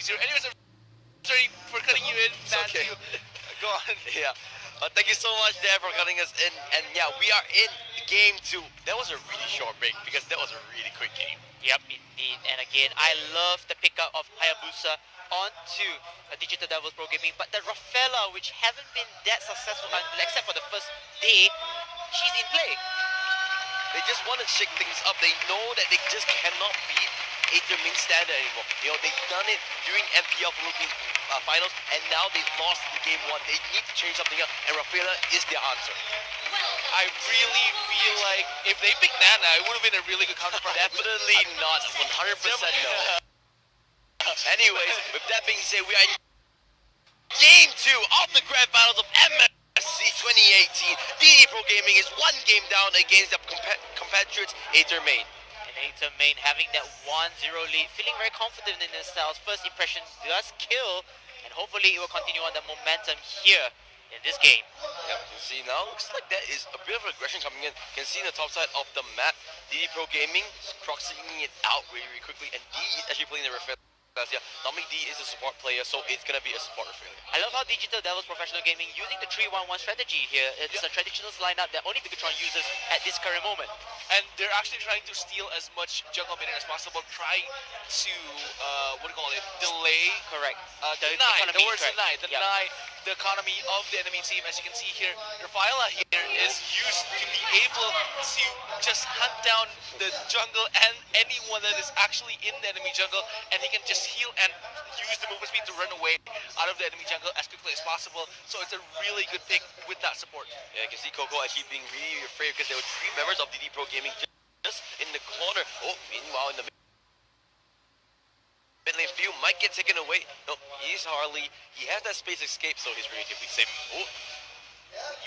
3-0. Anyways, I'm sorry for cutting you in, It's okay. Matthew. Go on. Yeah. Thank you so much, Dan, for cutting us in. And yeah, we are in game 2. That was a really short break because that was a really quick game. Yep, indeed. And again, I love the pickup of Hayabusa onto Digital Devils Pro Gaming, but the Rafaela, which haven't been that successful except for the first day, she's in play. They just want to shake things up. They know that they just cannot beat Aether main standard anymore. You know, they've done it during MPL Philippines finals, and now they've lost in game 1. They need to change something up, and Rafaela is their answer. I really feel like if they picked Nana, it would have been a really good counterpart. Definitely not. 100% no. Anyways, with that being said, we are in game 2 of the grand finals of MSC 2018. DD Pro Gaming is 1 game down against the compatriots Aether main. And Aether main having that 1-0 lead, feeling very confident in themselves. First impression does kill, and hopefully it will continue on the momentum here in this game. Yep, you see now, looks like there is a bit of aggression coming in. You can see in the top side of the map, DD Pro Gaming is proxying it out really, really quickly, and D is actually playing the Rafaela. Yeah, normally D is a support player, so it's gonna be a support Rafaela. I love how Digital Devils Professional Gaming using the 3-1-1 strategy here. It's a traditional lineup that only Bigatron uses at this current moment. And they're actually trying to steal as much jungle minion as possible, trying to, delay. Correct. Deny, the word's correct. deny the economy of the enemy team. As you can see here, Rafaela here is used to be able to just hunt down the jungle and anyone that is actually in the enemy jungle, and he can just heal and use the movement speed to run away out of the enemy jungle as quickly as possible. So it's a really good pick with that support. Yeah, you can see Coco actually being really afraid because there were 3 members of DD Pro Gaming just in the corner. Oh, meanwhile in the mid lane, Few might get taken away. No, he's Harley. He has that space escape, so he's relatively safe. Oh,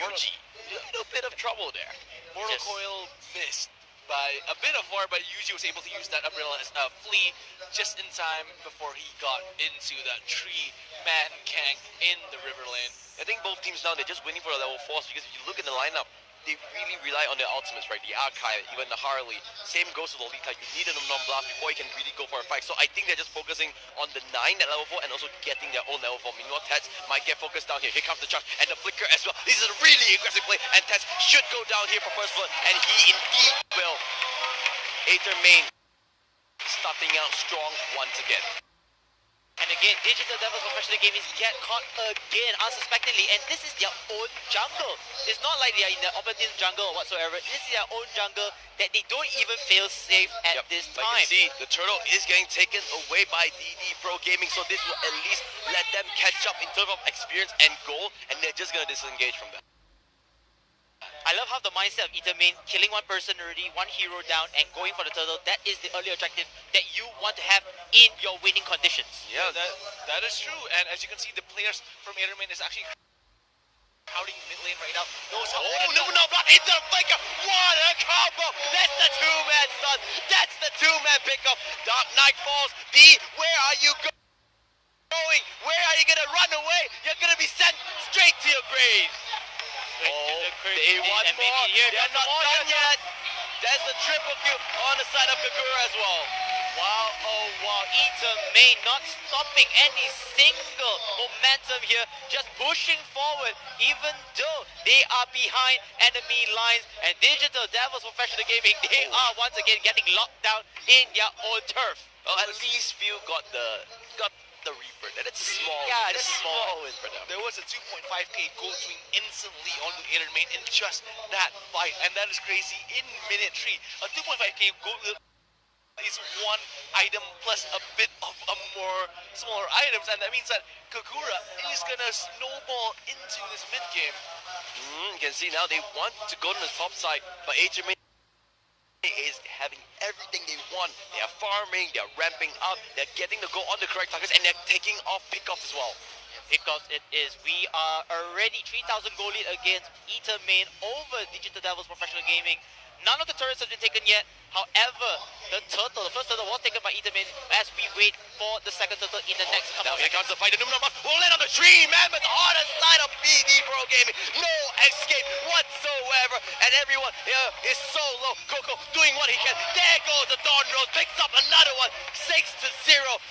Yuji, a little bit of trouble there. Mortal Coil missed by a bit of war, but Yuji was able to use that umbrella as a flee just in time before he got into that 3-man gank in the river lane. I think both teams now, they're just waiting for the level 4s because if you look in the lineup, they really rely on their ultimates, right? The Archive, even the Harley. Same goes to Lolita. You need a non-blast before you can really go for a fight. So I think they're just focusing on the 9 at level 4 and also getting their own level 4. Meanwhile, Tats might get focused down here. Here comes the charge and the flicker as well. This is a really aggressive play, and Tats should go down here for first blood, and he indeed will. Aether main starting out strong once again. And again, Digital Devils Professional Gaming get caught again unsuspectingly, and this is their own jungle. It's not like they are in the opponent's jungle or whatsoever. This is their own jungle that they don't even feel safe at this time. Like you see, the turtle is getting taken away by DD Pro Gaming, so this will at least let them catch up in terms of experience and goal, and they're just gonna disengage from that. I love how the mindset of Aether main, killing 1 person already, 1 hero down, and going for the turtle. That is the early objective that you want to have in your winning conditions. Yeah, that is true. And as you can see, the players from Aether main is actually crowding mid lane right now. No, block into the flicker. What a combo! That's the 2-man stun. That's the 2-man pickup. Dark Knight falls. D, where are you going? Where are you gonna run away? You're gonna be sent straight to your grave. They want more. They're not done yet. That's the triple kill on the side of Kagura as well. Wow, oh wow, Aether main not stopping any single momentum here, just pushing forward even though they are behind enemy lines, and Digital Devils Professional Gaming, they are once again getting locked down in their own turf. Well, at least Few got the Reaper. That's a small, that's small win for them. There was a 2.5k gold swing instantly on the Aether main in just that fight, and that is crazy in minute 3. A 2.5k gold is 1 item plus a bit of a more smaller items, and that means that Kagura is gonna snowball into this mid game. You can see now they want to go to the top side, but Aether main is having everything they want. They are farming, they are ramping up, they're getting the goal on the correct targets, and they're taking off pickoffs as well. Pickoffs it is. We are already 3,000 goal lead against Aether main over Digital Devils Professional Gaming. None of the turrets have been taken yet. However, the first turtle was taken by Itamin as we wait for the second turtle in the next couple Now of here seconds. comes the fight. The Numenor Blast will land on the tree. Mammoth on the side of BD Pro Gaming. No escape whatsoever. And everyone here is so low. Coco doing what he can. There goes the Dawn Rose. Picks up another one. 6-0.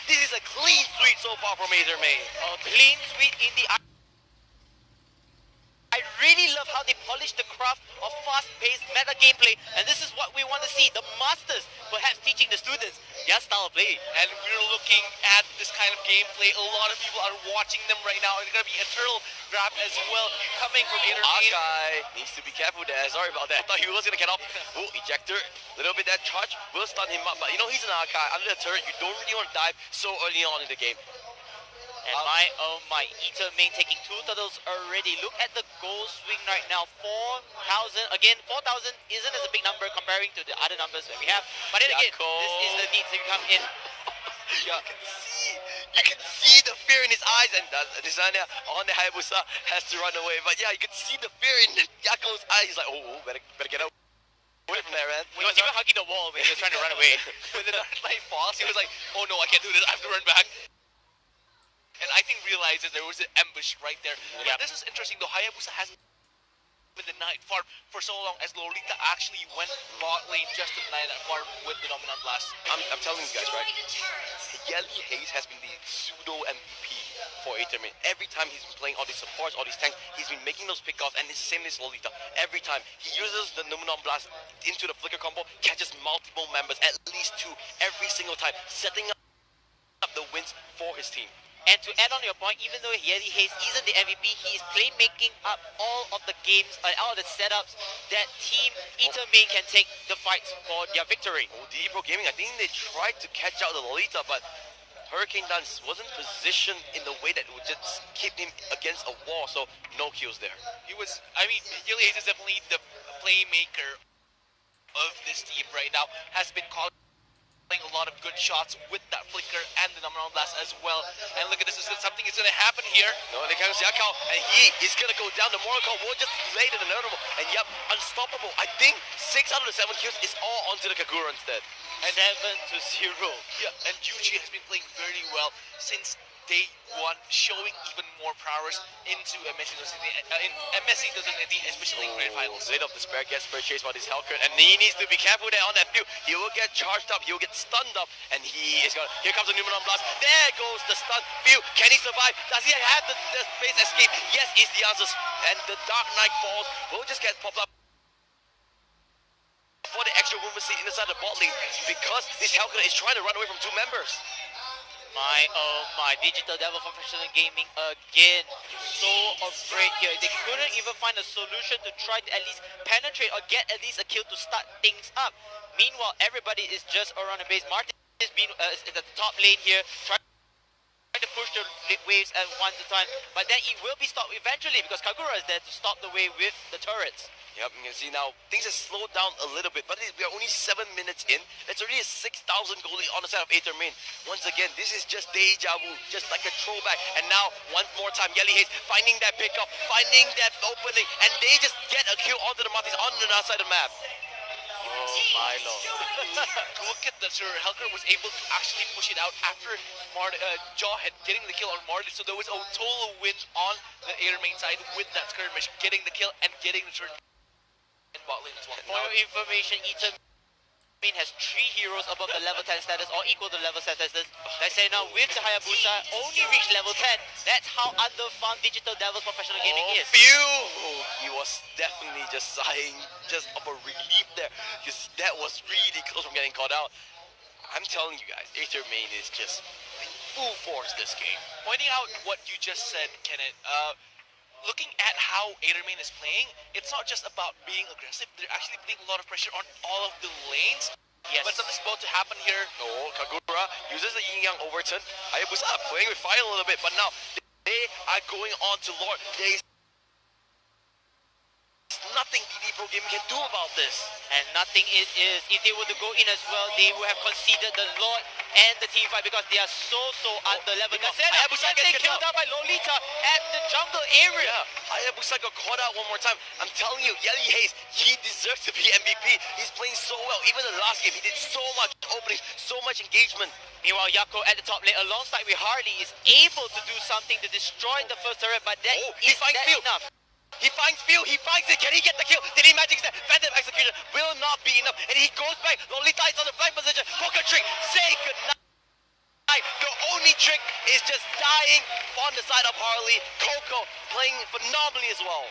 This is a clean sweep so far from Aether Main. A clean sweep in the I really love how they polish the craft of fast-paced meta gameplay, and this is what we want to see. The masters perhaps teaching the students their style of play. And we're looking at this kind of gameplay. A lot of people are watching them right now. It's going to be a turtle grab as well coming from Aether Main. Akai needs to be careful there. Sorry about that. I thought he was going to get off. Oh, ejector. A little bit that charge will stun him up. But you know, he's an Akai. Under the turret, you don't really want to dive so early on in the game. And my Eater Main taking 2 turtles already. Look at the goal swing right now. 4,000. Again, 4,000 isn't as a big number comparing to the other numbers that we have. But then again, this is the need to come in. You can see the fear in his eyes, and Desania on the Hayabusa has to run away. But yeah, you can see the fear in Yako's eyes. He's like, oh, better get out. Away from there, man. He was even hugging the wall when he was trying to run away. When the Dark Knight falls, he was like, oh no, I can't do this. I have to run back. And I think realizes there was an ambush right there. Yeah. But this is interesting though. Hayabusa hasn't been denied farm for so long as Lolita actually went bot lane just to deny that farm with the Dominant Blast. I'm telling you guys, right? Yelly Haze has been the pseudo MVP for Aether Main. Every time he's been playing all these supports, all these tanks, he's been making those pickoffs, and it's the same as Lolita. Every time he uses the Numenor Blast into the flicker combo, catches multiple members, at least 2 every single time, setting up the wins for his team. And to add on your point, even though Yeti Hayes isn't the MVP, he is playmaking up all of the games, all of the setups that Team Eater Main can take the fights for their victory. Oh, DD Pro Gaming, I think they tried to catch out the Lolita, but Hurricane Dance wasn't positioned in the way that would just keep him against a wall, so no kills there. He was, I mean, Yelly Hayes is definitely the playmaker of this team right now. Has been calling a lot of good shots with that flicker and the Numenor Blast as well. And look at this, something is going to happen here. No, they comes Yakao, and he is going to go down. The Morocco will just lay to the notable, and yep, unstoppable. I think 6 out of the 7 kills is all onto the Kagura instead. 7-0. Yeah, and Yuji has been playing very well since day 1, showing even more prowess into MSC 2019, especially in Grand Finals. Late of the spare gets purchased by this Hellcurt, and he needs to be careful there on that field. He will get charged up, he will get stunned up, and he is going to... Here comes the Numenor Blast. There goes the stun field. Can he survive? Does he have the space escape? Yes, is the answer. And the Dark Knight falls. Will just get popped up for the extra movement seat inside the bot lane, because this Hellcurt is trying to run away from 2 members. My Digital Devil Professional Gaming again. So afraid here. They couldn't even find a solution to try to at least penetrate or get at least a kill to start things up. Meanwhile, everybody is just around the base. Martin is at the top lane here, trying to push the waves at one time, but then it will be stopped eventually because Kagura is there to stop the wave with the turrets. Yep, you can see now things have slowed down a little bit, but we are only 7 minutes in. It's already a 6,000 goalie on the side of Aether Main. Once again, this is just deja vu, just like a throwback. And now, once more time, Yelly Hayes finding that pickup, finding that opening, and they just get a kill onto the Martis on the other side of the map. Oh my lord. Look at that, sir. Hellcurt was able to actually push it out after Jawhead getting the kill on Martin. So there was a total win on the Aether Main side with that skirmish, getting the kill and getting the turn in bot lane as well. For your information, Eater Main has 3 heroes above the level 10 status or equal to level 10 status. Let's say now with the Hayabusa only reached level 10. That's how underfarmed Digital Devil Professional Gaming is. Phew! He was definitely just sighing just of a relief there, because that was really close from getting caught out. I'm telling you guys, Aether Main is just full force this game. Pointing out what you just said, Kenneth, looking at how Aether Main is playing, it's not just about being aggressive. They're actually putting a lot of pressure on all of the lanes. Yes. But something's about to happen here. Oh, Kagura uses the Yin Yang overturn. Hayabusa playing with fire a little bit, but now they are going on to Lord. There's nothing DD Pro Gaming can do about this. And nothing it is. If they were to go in as well, they would have conceded the Lord and the team fight because they are so under level. Kasena Hayabusa getting gets killed out. out by Lolita at the jungle area. Yeah, Hayabusa got caught out one more time. I'm telling you, Yelly Hayes, he deserves to be MVP. He's playing so well. Even the last game, he did so much openings, so much engagement. Meanwhile, Yako at the top lane alongside with Harley is able to do something to destroy the first turret, but that he is finds that Phil. enough. He finds Phil, he finds it. Can he get the kill? Did he magic that? Phantom execution will not be enough. And he goes back. Lolita is on the flank position. Poker trick. Say goodnight. The only trick is just dying on the side of Harley. Coco playing phenomenally as well.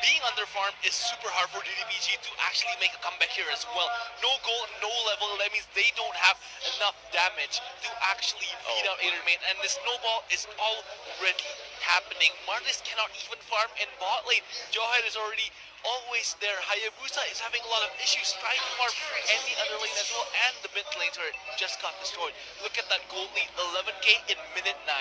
Being under farm is super hard for DDPG to actually make a comeback here as well. No gold, no level, that means they don't have enough damage to actually beat up Adermain, and the snowball is already happening. Martis cannot even farm in bot lane. Johan is already always there. Hayabusa is having a lot of issues trying to farm any other lane as well, and the mid lane turret just got destroyed. Look at that gold lead, 11k in minute 9.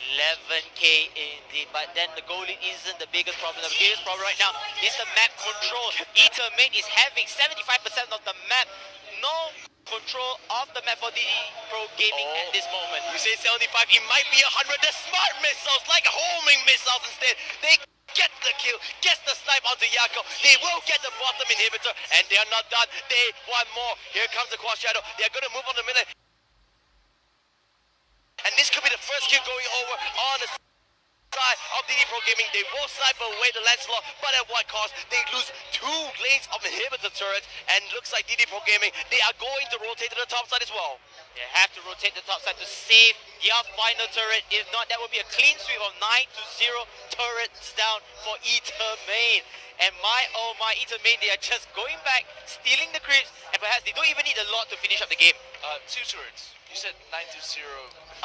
11k indeed, but then the goal lead isn't the biggest problem. The biggest problem right now is the map control. Etermain is having 75% of the map. No control of the map for DD Pro Gaming at this moment. You say 75, he might be 100. The smart missiles, like homing missiles instead. They get the kill, gets the snipe onto Yako. They will get the bottom inhibitor, and they are not done. They want more. Here comes the Quad Shadow. They are going to move on the middle. And this could be the first kill going over on the side of DD Pro Gaming. They will snipe away the Lancelot, but at what cost? They lose 2 lanes of inhibitor turrets, and looks like DD Pro Gaming, they are going to rotate to the top side as well. They have to rotate the top side to save their final turret. If not, that would be a clean sweep of 9-0 turrets down for Etermain. And oh my, Etermain, they are just going back, stealing the creeps, and perhaps they don't even need a lot to finish up the game. 2 turrets. You said 9-0.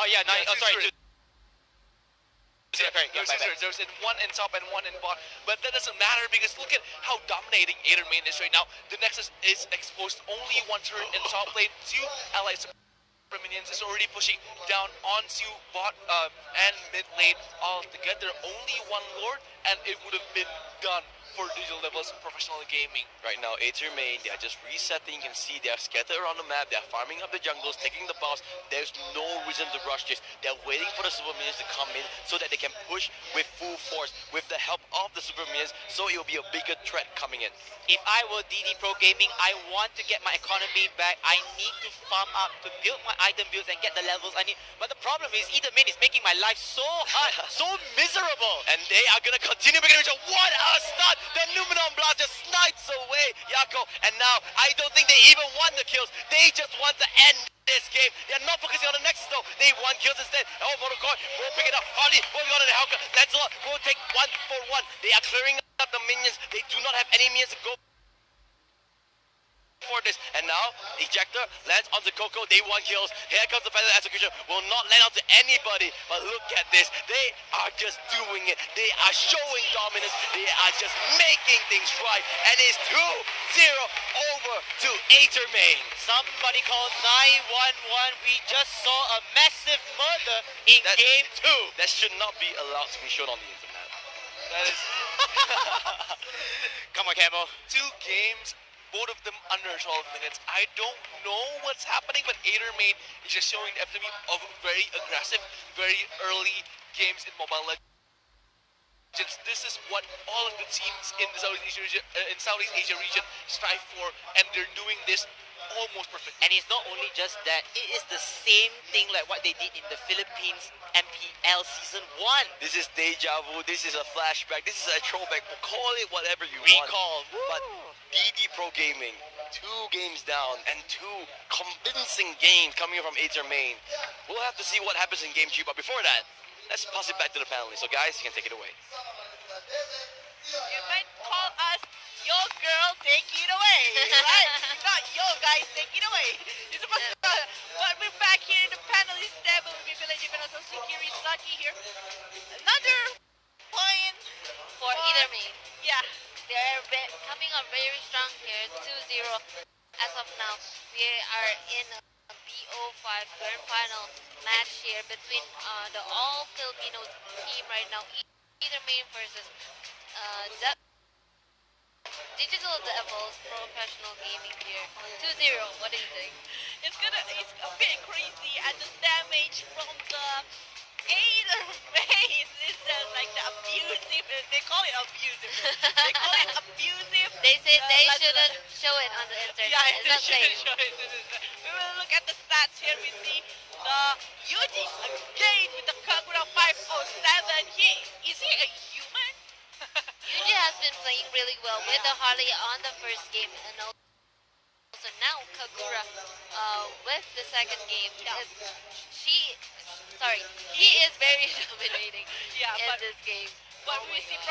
Oh yeah, sorry. There's one in top and one in bot, but that doesn't matter because look at how dominating Adermain is right now. The Nexus is exposed, only 1 turret in top lane, 2 allies. Minions is already pushing down onto bot and mid lane all together. Only 1 Lord, and it would have been done for Digital Devils Professional Gaming. Right now, Adermain, they are just resetting. You can see they are scattered around the map. They are farming up the jungles, taking the buffs. There's no reason to rush this. They're waiting for the super minions to come in so that they can push with full force with the help of the super minions, so it will be a bigger threat coming in. If I were DD Pro Gaming, I want to get my economy back. I need to farm up to build my item builds and get the levels I need. But the problem is Etermain is making my life so hard, so miserable. And they are going to continue making it. What a start! The Numenon Blast just snipes away Yako. And now, I don't think they even want the kills. They just want to end this game. They are not focusing on the Nexus though. They want kills instead. Oh, Motocore will pick it up. Harley will go to the Helka. Lancelot will take 1 for 1. They are clearing up the minions. They do not have any minions to go for this. And now Ejector lands onto Coco. They want kills. Here comes the Feather Execution. Will not land onto anybody. But look at this. They are just doing it. They are showing dominance. They are just making things right. And it's 2-0 over to Adermain. Somebody called 911. We just saw a massive murder in game 2. That should not be allowed to be shown on the internet. That is Come on, Campbell. 2 games, both of them under 12 minutes. I don't know what's happening, but Adermain is just showing the epitome of very aggressive, very early games in Mobile Legends. This is what all of the teams in the Southeast Asia region strive for, and they're doing this almost perfect. And it's not only just that, it is the same thing like what they did in the Philippines MPL Season 1. This is deja vu, this is a flashback, this is a throwback, call it whatever you Recall. want. But DD Pro Gaming, 2 games down and 2 convincing games coming from Adermain. We'll have to see what happens in game 3, but before that, let's pass it back to the panelists. So guys, you can take it away. You might call us yo girl, take it away, right? Not yo guys, take it away. You're supposed to, but we're back here in the panelist table with Village Event of Sekiri Saki here. Another point for Edermain. Yeah. They're coming up very strong here, 2-0 as of now. We are in a BO5 grand final match here between the all-Filipino team right now. Edermain versus Digital Devils Professional Gaming here. 2-0. What do you think? It's a bit crazy, and the damage from the Aider base is like the abusive. They call it abusive. They call it abusive. They say they let's- shouldn't show it on the internet. Yeah, It's they not shouldn't safe. show it. We will look at the stats here. We see the Yuji again with the Kagura 507. Is he a human? Yuji has been playing really well with the Harley on the first game, and also now Kagura with the second game. He is very dominating Yeah, in but this game. what we see from